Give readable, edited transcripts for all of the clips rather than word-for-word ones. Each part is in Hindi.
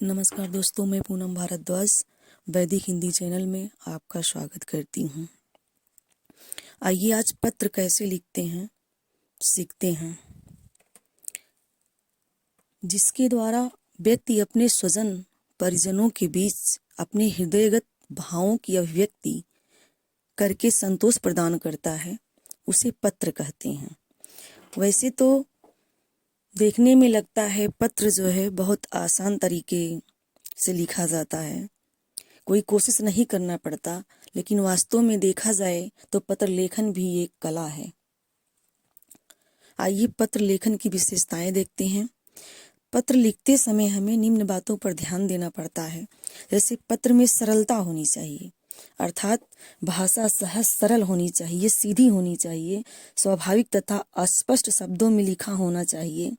नमस्कार दोस्तों, मैं पूनम भारद्वाज वैदिक हिंदी चैनल में आपका स्वागत करती हूँ। आइए आज पत्र कैसे लिखते हैं सीखते हैं, जिसके द्वारा व्यक्ति अपने स्वजन परिजनों के बीच अपने हृदयगत भावों की अभिव्यक्ति करके संतोष प्रदान करता है, उसे पत्र कहते हैं। वैसे तो देखने में लगता है पत्र जो है बहुत आसान तरीके से लिखा जाता है, कोई कोशिश नहीं करना पड़ता, लेकिन वास्तव में देखा जाए तो पत्र लेखन भी एक कला है। आइए पत्र लेखन की विशेषताएं देखते हैं। पत्र लिखते समय हमें निम्न बातों पर ध्यान देना पड़ता है। जैसे पत्र में सरलता होनी चाहिए, अर्थात भाषा सहज सरल होनी चाहिए, सीधी होनी चाहिए, स्वाभाविक तथा अस्पष्ट शब्दों में लिखा होना चाहिए।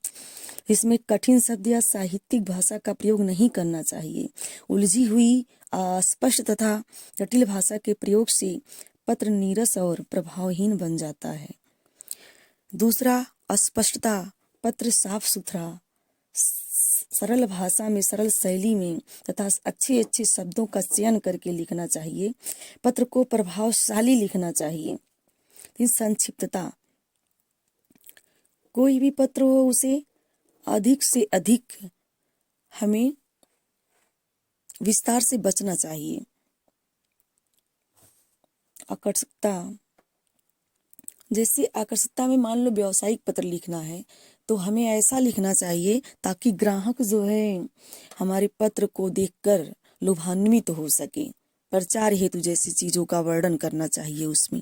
इसमें कठिन शब्द या साहित्यिक भाषा का प्रयोग नहीं करना चाहिए। उलझी हुई, अस्पष्ट तथा जटिल भाषा के प्रयोग से पत्र नीरस और प्रभावहीन बन जाता है। दूसरा, अस्पष्टता। पत्र साफ सुथरा, सरल भाषा में, सरल शैली में तथा अच्छे अच्छे शब्दों का चयन करके लिखना चाहिए। पत्र को प्रभावशाली लिखना चाहिए। संक्षिप्तता। कोई भी पत्र हो उसे अधिक से अधिक हमें विस्तार से बचना चाहिए। आकर्षकता। जैसे आकर्षकता में मान लो व्यावसायिक पत्र लिखना है तो हमें ऐसा लिखना चाहिए ताकि ग्राहक जो है हमारे पत्र को देखकर लुभान्वित हो सके। प्रचार हेतु जैसी चीजों का वर्णन करना चाहिए उसमें।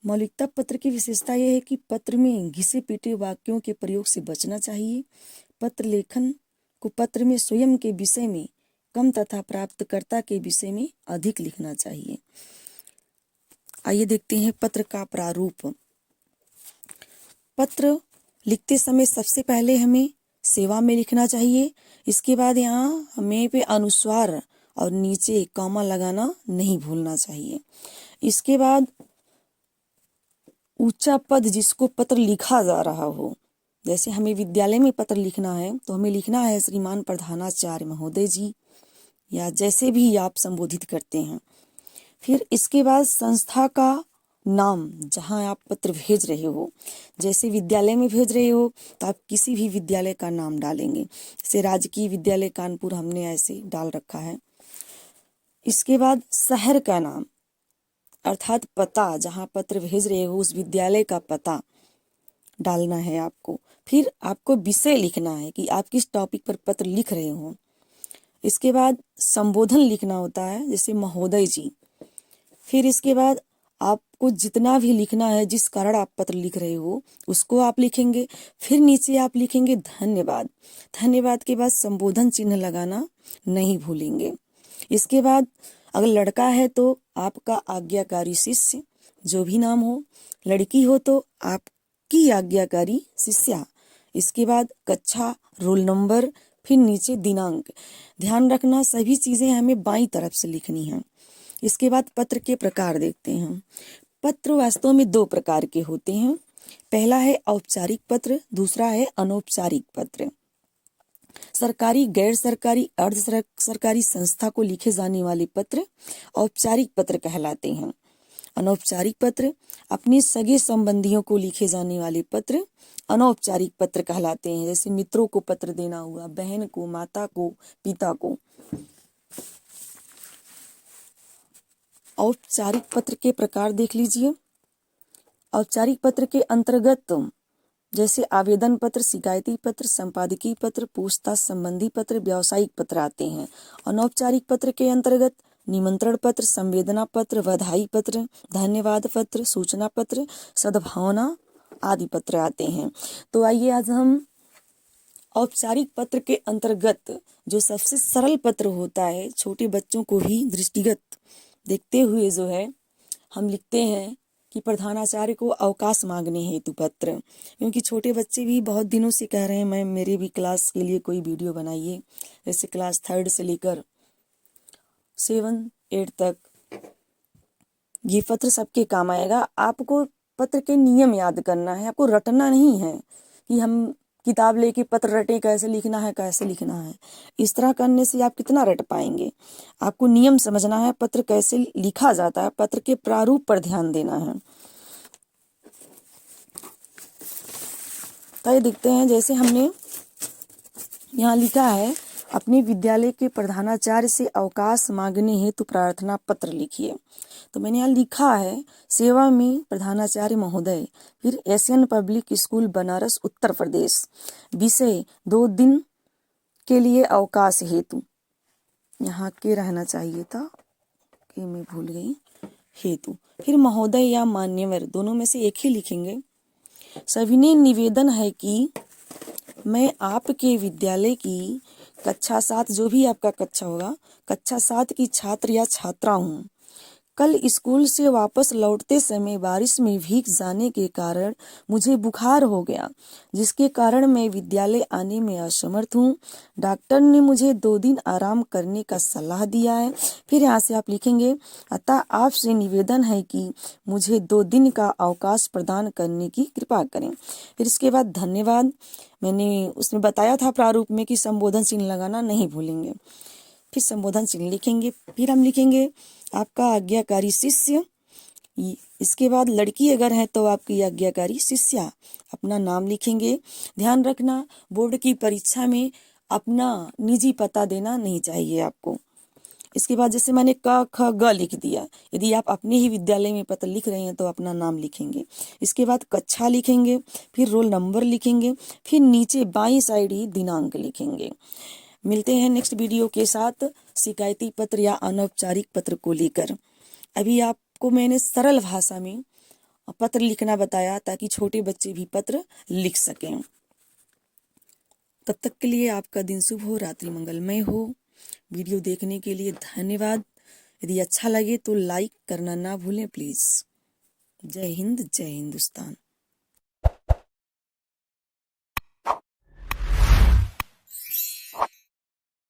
मौलिकता पत्र की विशेषता यह है कि पत्र में घिसे पीटे वाक्यों के प्रयोग से बचना चाहिए। पत्र लेखन को पत्र में स्वयं के विषय में कम तथा प्राप्तकर्ता के विषय में अधिक लिखना चाहिए। आइए देखते हैं पत्र का प्रारूप। पत्र लिखते समय सबसे पहले हमें सेवा में लिखना चाहिए। इसके बाद यहाँ हमें पे अनुस्वार और नीचे कॉमा लगाना नहीं भूलना चाहिए। इसके बाद ऊंचा पद जिसको पत्र लिखा जा रहा हो, जैसे हमें विद्यालय में पत्र लिखना है तो हमें लिखना है श्रीमान प्रधानाचार्य महोदय जी, या जैसे भी आप संबोधित करते हैं। फिर इसके बाद संस्था का नाम, जहां आप पत्र भेज रहे हो, जैसे विद्यालय में भेज रहे हो तो आप किसी भी विद्यालय का नाम डालेंगे। जैसे राजकीय विद्यालय कानपुर हमने ऐसे डाल रखा है। इसके बाद शहर का नाम अर्थात पता, जहां पत्र भेज रहे हो उस विद्यालय का पता डालना है आपको। फिर आपको विषय लिखना है कि आप किस टॉपिक पर पत्र लिख रहे हो। इसके बाद संबोधन लिखना होता है, जैसे महोदय जी। फिर इसके बाद आपको जितना भी लिखना है, जिस कारण आप पत्र लिख रहे हो उसको आप लिखेंगे। फिर नीचे आप लिखेंगे धन्यवाद। धन्यवाद के बाद संबोधन चिन्ह लगाना नहीं भूलेंगे। इसके बाद अगर लड़का है तो आपका आज्ञाकारी शिष्य, जो भी नाम हो। लड़की हो तो आपकी आज्ञाकारी शिष्या। इसके बाद कक्षा, रोल नंबर, फिर नीचे दिनांक। ध्यान रखना सभी चीजें हमें बाईं तरफ से लिखनी है। इसके बाद पत्र के प्रकार देखते हैं। पत्र वास्तव में दो प्रकार के होते हैं। पहला है औपचारिक पत्र, दूसरा है अनौपचारिक पत्र। सरकारी, गैर सरकारी, अर्ध सरकारी संस्था को लिखे जाने वाले पत्र औपचारिक पत्र कहलाते हैं। अनौपचारिक पत्र अपने सगे संबंधियों को लिखे जाने वाले पत्र अनौपचारिक पत्र कहलाते हैं। जैसे मित्रों को पत्र देना हुआ, बहन को, माता को, पिता को। औपचारिक पत्र के प्रकार देख लीजिए। औपचारिक पत्र के अंतर्गत जैसे आवेदन पत्र, शिकायती पत्र, संपादकीय पत्र, पूछताछ संबंधी पत्र, व्यावसायिक पत्र आते हैं। अनौपचारिक पत्र के अंतर्गत निमंत्रण पत्र, संवेदना पत्र, बधाई पत्र, धन्यवाद पत्र, सूचना पत्र, सद्भावना आदि पत्र आते हैं। तो आइए आज हम औपचारिक पत्र के अंतर्गत जो सबसे सरल पत्र होता है, छोटे बच्चों को भी दृष्टिगत देखते हुए जो है हम लिखते हैं कि प्रधानाचार्य को अवकाश मांगने हेतु पत्र। क्योंकि छोटे बच्चे भी बहुत दिनों से कह रहे हैं मैम मेरे भी क्लास के लिए कोई वीडियो बनाइए। जैसे क्लास 3rd से लेकर 7, 8 तक ये पत्र सबके काम आएगा। आपको पत्र के नियम याद करना है, आपको रटना नहीं है कि हम किताब लेके पत्र रटे कैसे लिखना है कैसे लिखना है। इस तरह करने से आप कितना रट पाएंगे। आपको नियम समझना है, पत्र कैसे लिखा जाता है, पत्र के प्रारूप पर ध्यान देना है। तो ये देखते हैं, जैसे हमने यहाँ लिखा है, अपने विद्यालय के प्रधानाचार्य से अवकाश मांगने हेतु प्रार्थना पत्र लिखिए। तो मैंने यहाँ लिखा है, सेवा में प्रधानाचार्य महोदय, फिर Asian public school Banaras Uttar Pradesh, विषय 2 दिन के लिए अवकाश हेतु। यहाँ के रहना चाहिए था, कि मैं भूल गई, हेतु। फिर महोदय या मान्यवर, दोनों में से एक ही लिखेंगे। सविनय निवेदन है कि मैं आपके विद्यालय की कक्षा 7, जो भी आपका कक्षा होगा, कक्षा 7 की छात्र या छात्रा हूँ। कल स्कूल से वापस लौटते समय बारिश में भीग जाने के कारण मुझे बुखार हो गया, जिसके कारण मैं विद्यालय आने में असमर्थ हूँ। डॉक्टर ने मुझे 2 दिन आराम करने का सलाह दिया है। फिर यहाँ से आप लिखेंगे, अतः आपसे निवेदन है कि मुझे 2 दिन का अवकाश प्रदान करने की कृपा करें। फिर इसके बाद धन्यवाद। मैंने उसमें बताया था प्रारूप में कि संबोधन चिन्ह लगाना नहीं भूलेंगे। फिर संबोधन चिन्ह लिखेंगे। फिर हम लिखेंगे, आपका आज्ञाकारी शिष्य। इसके बाद लड़की अगर है तो आपकी आज्ञाकारी शिष्या। अपना नाम लिखेंगे। ध्यान रखना, बोर्ड की परीक्षा में अपना निजी पता देना नहीं चाहिए आपको। इसके बाद जैसे मैंने क ख ग लिख दिया, यदि आप अपने ही विद्यालय में पत्र लिख रहे हैं तो अपना नाम लिखेंगे। इसके बाद कक्षा लिखेंगे, फिर रोल नंबर लिखेंगे, फिर नीचे बाईं साइड ही दिनांक लिखेंगे। मिलते हैं नेक्स्ट वीडियो के साथ शिकायती पत्र या अनौपचारिक पत्र को लेकर। अभी आपको मैंने सरल भाषा में पत्र लिखना बताया ताकि छोटे बच्चे भी पत्र लिख सकें। तब तक के लिए आपका दिन शुभ हो, रात्रि मंगलमय हो। वीडियो देखने के लिए धन्यवाद। यदि अच्छा लगे तो लाइक करना ना भूलें प्लीज़। जय हिंद, जय हिंदुस्तान।